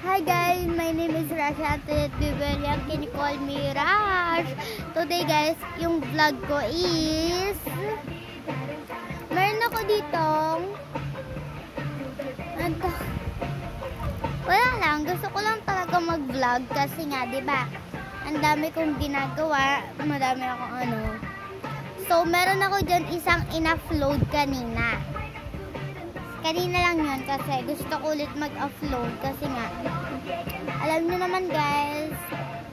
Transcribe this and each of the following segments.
Hi guys, my name is Rasha Tiberian. Can you call me Rash? Today guys, yung vlog ko is meron ako ditong wala lang, gusto ko lang talaga mag-vlog kasi nga, 'di ba? Ang dami kong ginagawa, madami akong ano. So, meron ako dyan isang in-upload kanina. Kanina lang yun kasi gusto ko ulit mag-upload kasi nga, alam nyo naman guys,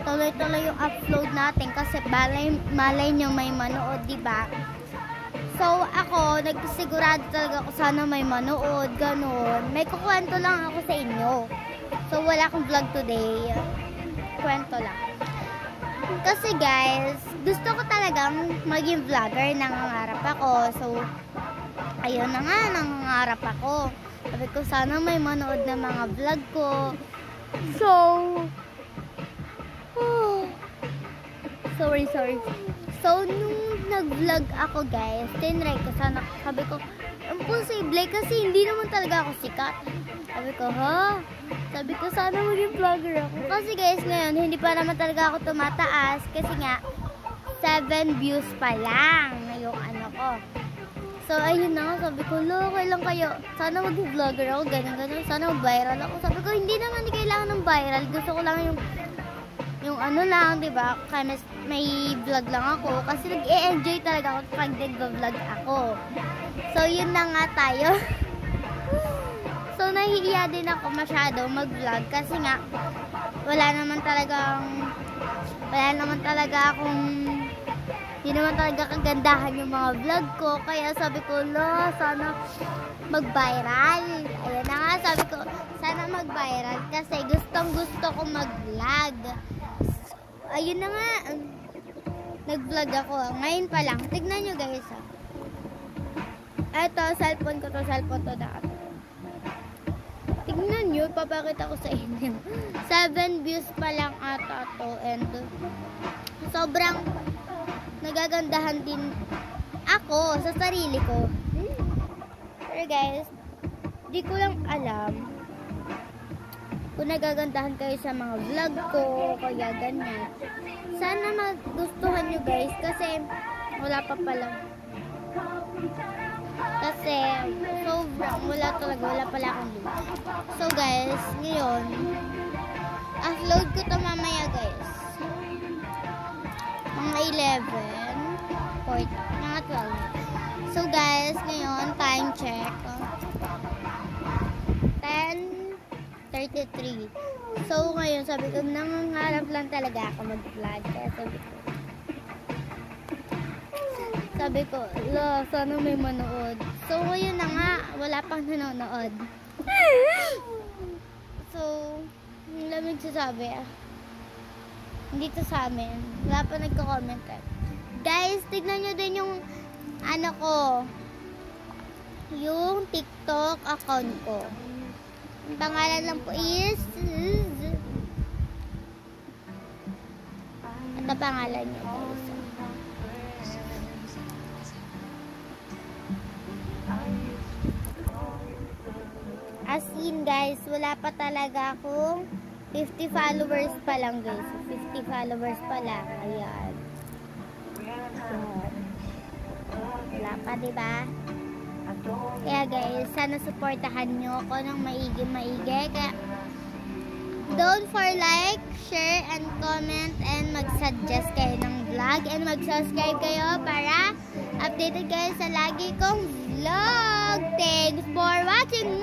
tuloy-tuloy yung upload natin kasi malay nyo may manood, diba? So, ako, nagsigurado talaga ako sana may manood, ganun. May kukwento lang ako sa inyo. So, wala akong vlog today. Kwento lang. Kasi guys, gusto ko talagang maging vlogger, nangangarap ako. So, ayun na nga, nangangarap ako. Sabi ko, sana may manood ng mga vlog ko. So, sorry. So, nung nag-vlog ako guys, tinry ko, sana, sabi ko, imposible kasi hindi naman talaga ako sikat. Sabi ko, sabi ko, sana maging vlogger ako. Kasi guys, ngayon, hindi pa naman talaga ako tumataas kasi nga, 7 views pa lang na yung ano ko. So, ayun na nga, sabi ko, okay lang kayo. Sana maging vlogger ako, ganun. Sana mag-viral ako. Sabi ko, hindi naman kailangan ng viral. Gusto ko lang yung ano lang, diba? Kaya may vlog lang ako. Kasi nag-e-enjoy talaga ako pag nag-vlog ako. So, yun na nga tayo. So, nahihiya din ako masyado mag-vlog kasi nga, wala naman talaga akong, hindi naman talaga kagandahan yung mga vlog ko. Kaya sabi ko, sana mag-viral. Ayan na nga, sabi ko, sana mag-viral kasi gustong-gusto ko mag-vlog. Ayun na nga, nag-vlog ako. Ngayon pa lang. Tignan nyo guys. Ito, cellphone ko to na. Tignan nyo, papakita ko sa inyo. 7 views pa lang ata to. And sobrang nagagandahan din ako sa sarili ko. Pero guys, di ko lang alam kung nagagandahan kayo sa mga vlog ko, kaya ganyan. Sana magustuhan nyo guys, kasi wala pa pala. Kasi sobrang wala pala akong link. So guys, ngayon, upload ko to mamaya guys. Mga 11, 14, mga 12. So guys, ngayon, time check. 10:33. So ngayon, sabi ko, nangangarap lang talaga ako mag-vlog. Kaya sabi ko, sana may manood. So ngayon na nga, wala pang nanonood. So, yung lamig sasabi dito sa amin, wala pa nagko-comment guys. Tignan nyo din yung ano ko, yung TikTok account ko. Ang pangalan lang po is at ang pangalan nyo guys. As in guys, wala pa talaga akong 50 followers pa lang guys. 50 followers pa lang. Ayan. Wala pa, diba? Kaya guys, sana supportahan nyo ako ng maigi. Kaya don't for like, share, and comment, and mag-suggest kayo ng vlog, and mag-subscribe kayo para updated kayo sa lagi kong vlog. Thanks for watching.